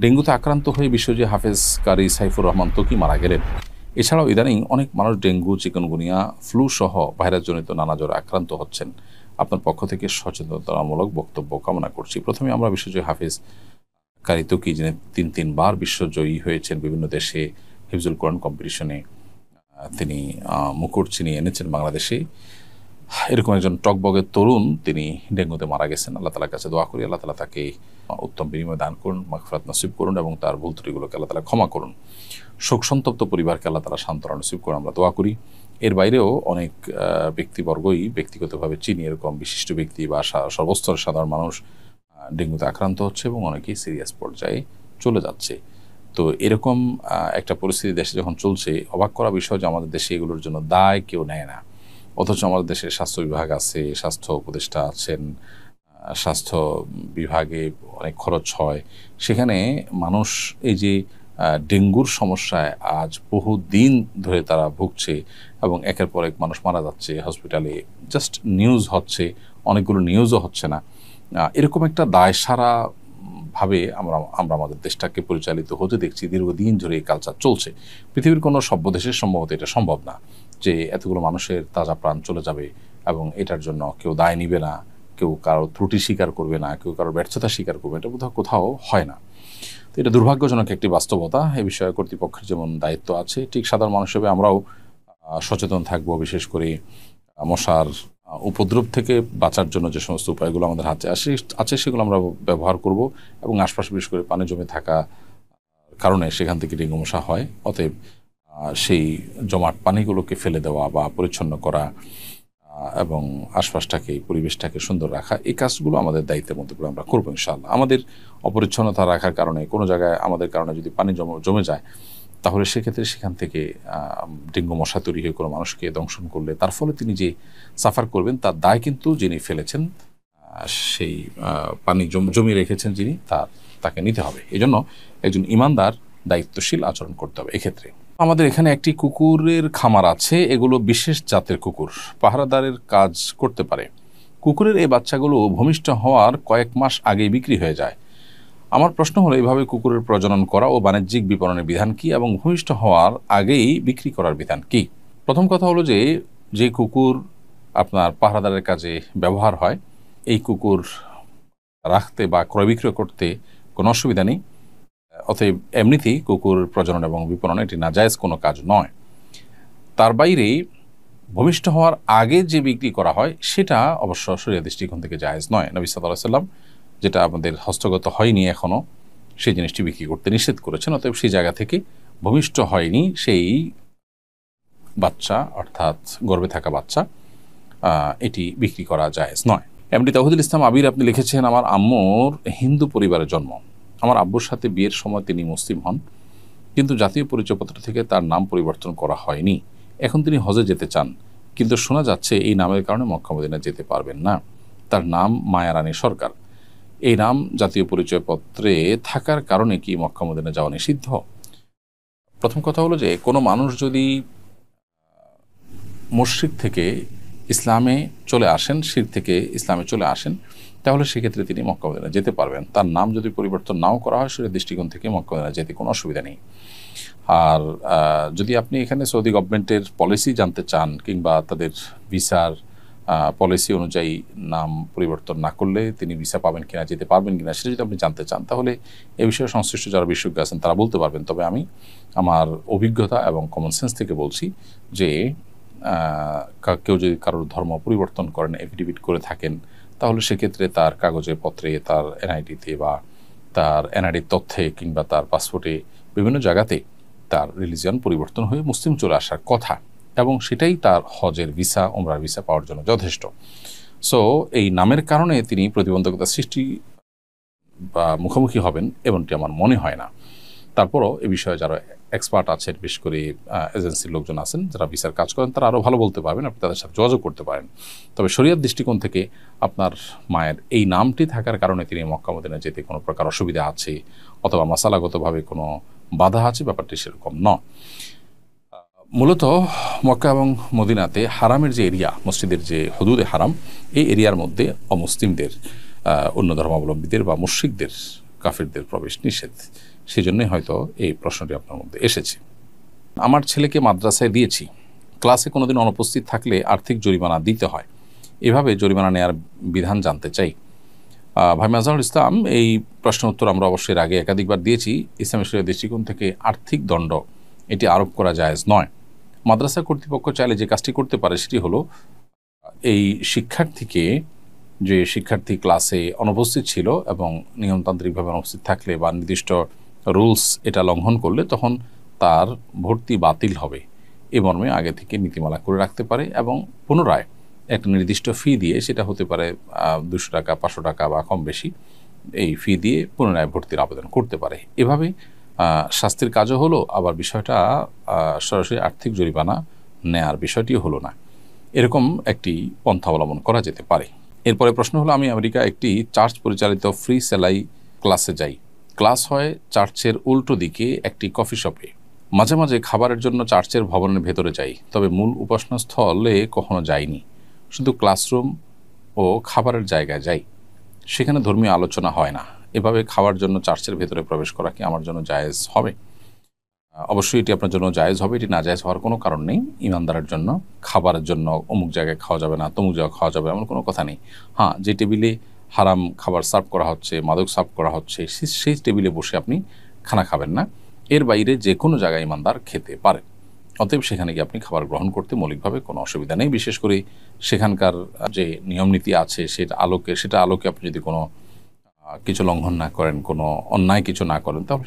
ডেঙ্গুতে আক্রান্ত হয়ে বিশ্বজয়ী হাফেজ কারি সাইফুর রহমান ত্বকী মারা গেলেন। এছাড়াও ইদানিং অনেক মানুষ ডেঙ্গু, চিকনগুনিয়া, ফ্লু সহ ভাইরাসজনিত নানা জ্বরে আক্রান্ত হচ্ছেন। আপনার পক্ষ থেকে সচেতনতামূলক বক্তব্য কামনা করছি। প্রথমে আমরা বিশ্বজয়ী হাফেজ কারি ত্বকী, যিনি তিনবার বিশ্বজয়ী হয়েছেন, বিভিন্ন দেশে হিফজুল কোরআন কম্পিটিশনে তিনি মুকুট ছিনিয়ে এনেছেন বাংলাদেশে। এরকম একজন টকবগের তরুণ তিনি ডেঙ্গুতে মারা গেছেন। আল্লাহ তাআলার কাছে দোয়া করি আল্লাহ তাআলা তাকে উত্তম বিনিময় দান করুন, মাগফিরাত নসিব করুন এবং তার ভুল ত্রুটিগুলোকে আল্লাহ তাআলা ক্ষমা করুন। শোক সন্তপ্ত পরিবারকে আল্লাহ তাআলা সান্ত্বনা নসিব করুন, আমরা দোয়া করি। এর বাইরেও অনেক ব্যক্তিবর্গই ব্যক্তিগতভাবে চিনি এরকম বিশিষ্ট ব্যক্তি বা সর্বস্তরের সাধারণ মানুষ ডেঙ্গুতে আক্রান্ত হচ্ছে এবং অনেকেই সিরিয়াস পর্যায়ে চলে যাচ্ছে। তো এরকম একটা পরিস্থিতি দেশে যখন চলছে, অবাক করা বিষয় যে আমাদের দেশে এগুলোর জন্য দায় কেউ নেয় না। অথচ আমাদের দেশে স্বাস্থ্য বিভাগ আছে, স্বাস্থ্য উপদেষ্টা আছেন, স্বাস্থ্য বিভাগে অনেক খরচ হয়। সেখানে মানুষ এই যে ডেঙ্গুর সমস্যায় আজ বহু দিন ধরে তারা ভুগছে এবং একের পর এক মানুষ মারা যাচ্ছে হসপিটালে, জাস্ট নিউজ হচ্ছে, অনেকগুলো নিউজও হচ্ছে না। এরকম একটা দায়সারা ভাবে আমরা আমাদের দেশটাকে পরিচালিত হতে দেখছি। দীর্ঘদিন ধরে এই কালচার চলছে। পৃথিবীর কোনো সভ্য দেশের সম্ভবত এটা সম্ভব না যে এতগুলো মানুষের তাজা প্রাণ চলে যাবে এবং এটার জন্য কেউ দায় নিবে না, কেউ কারো ত্রুটি স্বীকার করবে না, কেউ কারো ব্যর্থতা স্বীকার করবে, এটা বোধহয় কোথাও হয় না। তো এটা দুর্ভাগ্যজনক একটি বাস্তবতা। এই বিষয়ে কর্তৃপক্ষের যেমন দায়িত্ব আছে, ঠিক সাধারণ মানুষ হিসেবে আমরাও সচেতন থাকব। বিশেষ করে মশার উপদ্রব থেকে বাঁচার জন্য যে সমস্ত উপায়গুলো আমাদের হাতে আছে সেগুলো আমরা ব্যবহার করব এবং আশপাশে বিশেষ করে পানি জমে থাকা কারণে সেখান থেকে ডেঙ্গু মশা হয়। অতএব সেই জমাট পানিগুলোকে ফেলে দেওয়া বা পরিচ্ছন্ন করা এবং আশপাশটাকে, পরিবেশটাকে সুন্দর রাখা, এই কাজগুলো আমাদের দায়িত্বের মধ্যে করে আমরা করবো ইনশাআল্লাহ। আমাদের অপরিচ্ছন্নতা রাখার কারণে কোনো জায়গায় আমাদের কারণে যদি পানি জমে যায়, তাহলে সেক্ষেত্রে সেখান থেকে ডেঙ্গু মশা তৈরি হয়ে কোনো মানুষকে দংশন করলে তার ফলে তিনি যে সাফার করবেন তার দায় কিন্তু যিনি ফেলেছেন, সেই পানি জমিয়ে রেখেছেন যিনি, তাকে নিতে হবে। এই জন্য একজন ইমানদার দায়িত্বশীল আচরণ করতে হবে। এক্ষেত্রে আমাদের এখানে একটি কুকুরের খামার আছে। এগুলো বিশেষ জাতের কুকুর, পাহারাদারের কাজ করতে পারে। কুকুরের এই বাচ্চাগুলো ভূমিষ্ঠ হওয়ার কয়েক মাস আগেই বিক্রি হয়ে যায়। আমার প্রশ্ন হলো, এইভাবে কুকুরের প্রজনন করা ও বাণিজ্যিক বিপণনের বিধান কি এবং ভূমিষ্ঠ হওয়ার আগেই বিক্রি করার বিধান কি? প্রথম কথা হলো যে কুকুর আপনার পাহারাদারের কাজে ব্যবহার হয়, এই কুকুর রাখতে বা ক্রয় বিক্রয় করতে কোনো অসুবিধা নেই। অতএব এমনিতেই কুকুর প্রজনন এবং বিপণন এটি নাজায়েজ কোনো কাজ নয়। তার বাইরে ভূমিষ্ঠ হওয়ার আগে যে বিক্রি করা হয় সেটা অবশ্য শরীয়তের দৃষ্টিকোণ থেকে জায়েজ নয়। নবী সাল্লাল্লাহু আলাইহি ওয়াসাল্লাম যেটা আমাদের হস্তগত হয়নি এখনও, সেই জিনিসটি বিক্রি করতে নিষেধ করেছেন। অতএব সেই জায়গা থেকে ভূমিষ্ঠ হয়নি সেই বাচ্চা, অর্থাৎ গর্ভে থাকা বাচ্চা, এটি বিক্রি করা জায়েজ নয়। এমডি তাওহিদুল ইসলাম আবির আপনি লিখেছেন, আমার আম্মুর হিন্দু পরিবারে জন্ম। আমার আব্বুর সাথে বিয়ের সময় তিনি মুসলিম হন, কিন্তু জাতীয় পরিচয়পত্র থেকে তার নাম পরিবর্তন করা হয়নি। এখন তিনি হজে যেতে চান, কিন্তু শোনা যাচ্ছে এই নামের কারণে মক্কা মদিনা যেতে পারবেন না। তার নাম মায়া রানী সরকার। এই নাম জাতীয় পরিচয়পত্রে থাকার কারণে কি মক্কা মদিনা যাওয়া নিষিদ্ধ? প্রথম কথা হলো যে কোনো মানুষ যদি মুশরিক থেকে ইসলামে চলে আসেন, শিরক থেকে ইসলামে চলে আসেন, তাহলে সেক্ষেত্রে তিনি মক্কা মদিনা যেতে পারবেন। তার নাম যদি পরিবর্তন নাও করা হয়, সেটার দৃষ্টিকোণ থেকে মক্কা মদিনা যেতে কোনো অসুবিধা নেই। আর যদি আপনি এখানে সৌদি গভর্নমেন্টের পলিসি জানতে চান কিংবা তাদের ভিসার পলিসি অনুযায়ী নাম পরিবর্তন না করলে তিনি ভিসা পাবেন কিনা, যেতে পারবেন কিনা, সেটা যদি আপনি জানতে চান, তাহলে এ বিষয়ে সংশ্লিষ্ট যারা বিশেষজ্ঞ আছেন তারা বলতে পারবেন। তবে আমি আমার অভিজ্ঞতা এবং কমন সেন্স থেকে বলছি যে কেউ যদি কারোর ধর্ম পরিবর্তন করেন, এফিডেভিট করে থাকেন, তাহলে সেক্ষেত্রে তার কাগজে পত্রে, তার এনআইডিতে বা তার এনআইডির তথ্যে কিংবা তার পাসপোর্টে বিভিন্ন জায়গাতে তার রিলিজিয়ন পরিবর্তন হয়ে মুসলিম চলে আসার কথা এবং সেটাই তার হজের ভিসা, উমরার ভিসা পাওয়ার জন্য যথেষ্ট। সো এই নামের কারণে তিনি প্রতিবন্ধকতা সৃষ্টি বা মুখোমুখি হবেন এমনটি আমার মনে হয় না। তারপরও এ বিষয়ে যারা এক্সপার্ট আছেন, বিশেষ করে এজেন্সির লোকজন আছেন যারা ভিসার কাজ করেন, তারা আরও ভালো বলতে পারবেন, আপনি তাদের সাথে যোগাযোগ করতে পারেন। তবে শরিয়াত দৃষ্টিকোণ থেকে আপনার মায়ের এই নামটি থাকার কারণে তিনি মক্কা মদিনা যেতে কোনো প্রকার অসুবিধা আছে অথবা মাসালাগতভাবে কোনো বাধা আছে, ব্যাপারটি সেরকম নয়। মূলত মক্কা এবং মদিনাতে হারামের যে এরিয়া, মসজিদের যে হুদুদে হারাম, এই এরিয়ার মধ্যে অমুসলিমদের, অন্য ধর্মাবলম্বীদের বা মুশরিকদের, কাফিরদের প্রবেশ নিষেধ। সেজন্যই হয়তো এই প্রশ্নটি আপনার মধ্যে এসেছে। আমার ছেলেকে মাদ্রাসায় দিয়েছি, ক্লাসে কোনোদিন অনুপস্থিত থাকলে আর্থিক জরিমানা দিতে হয়, এভাবে জরিমানা নেওয়ার বিধান জানতে চাই। ভাই মাজহারুল ইসলাম, এই প্রশ্নের উত্তর আমরা অবশ্যই আগে একাধিকবার দিয়েছি। ইসলামী শরীয়তের দৃষ্টিকোণ থেকে আর্থিক দণ্ড এটি আরোপ করা জায়েজ নয়। মাদ্রাসা কর্তৃপক্ষ চাইলে যে কাজটি করতে পারে সেটি হলো এই শিক্ষার্থীকে, যে শিক্ষার্থী ক্লাসে অনুপস্থিত ছিল এবং নিয়মতান্ত্রিকভাবে অনুপস্থিত থাকলে বা নির্দিষ্ট রুলস এটা লঙ্ঘন করলে তখন তার ভর্তি বাতিল হবে এ মর্মে আগে থেকে নীতিমালা করে রাখতে পারে এবং পুনরায় একটা নির্দিষ্ট ফি দিয়ে, সেটা হতে পারে 200 টাকা, 500 টাকা বা কম বেশি, এই ফি দিয়ে পুনরায় ভর্তির আবেদন করতে পারে। এভাবে শাস্তির কাজও হলো, আবার বিষয়টা সরাসরি আর্থিক জরিমানা নেয়ার বিষয়টিও হলো না। এরকম একটি পন্থা অবলম্বন করা যেতে পারে। এরপরে প্রশ্ন হলো, আমি আমেরিকা একটি চার্চ পরিচালিত ফ্রি সেলাই ক্লাসে যাই। ক্লাস হয় চার্চের উল্টো দিকে একটি কফি শপে। মাঝে মাঝে খাবারের জন্য চার্চের ভবনের ভেতরে যাই, তবে মূল উপাসনাস্থলে কখনো যাইনি, শুধু ক্লাসরুম ও খাবারের জায়গায় যাই। সেখানে ধর্মীয় আলোচনা হয় না। এভাবে খাওয়ার জন্য চার্চের ভেতরে প্রবেশ করা কি আমার জন্য জায়েজ হবে? অবশ্যই এটি আপনার জন্য জায়েজ হবে, এটি না জায়েজ হওয়ার কোনো কারণ নেই। ইমানদারের জন্য খাবারের জন্য অমুক জায়গায় খাওয়া যাবে না, তমুক জায়গায় খাওয়া যাবে, এমন কোনো কথা নেই। হ্যাঁ, যে টেবিলে হারাম খাবার সার্ভ করা হচ্ছে, মাদক সার্ভ করা হচ্ছে, সেই টেবিলে বসে আপনি খানা খাবেন না। এর বাইরে যে কোনো জায়গায় ইমানদার খেতে পারে। অতএব সেখানে গিয়ে আপনি খাবার গ্রহণ করতে মৌলিকভাবে কোনো অসুবিধা নেই। বিশেষ করে সেখানকার যে নিয়ম নীতি আছে সেটা আলোকে আপনি যদি কোনো কিছু লঙ্ঘন না করেন, কোনো অন্যায় কিছু না করেন, তাহলে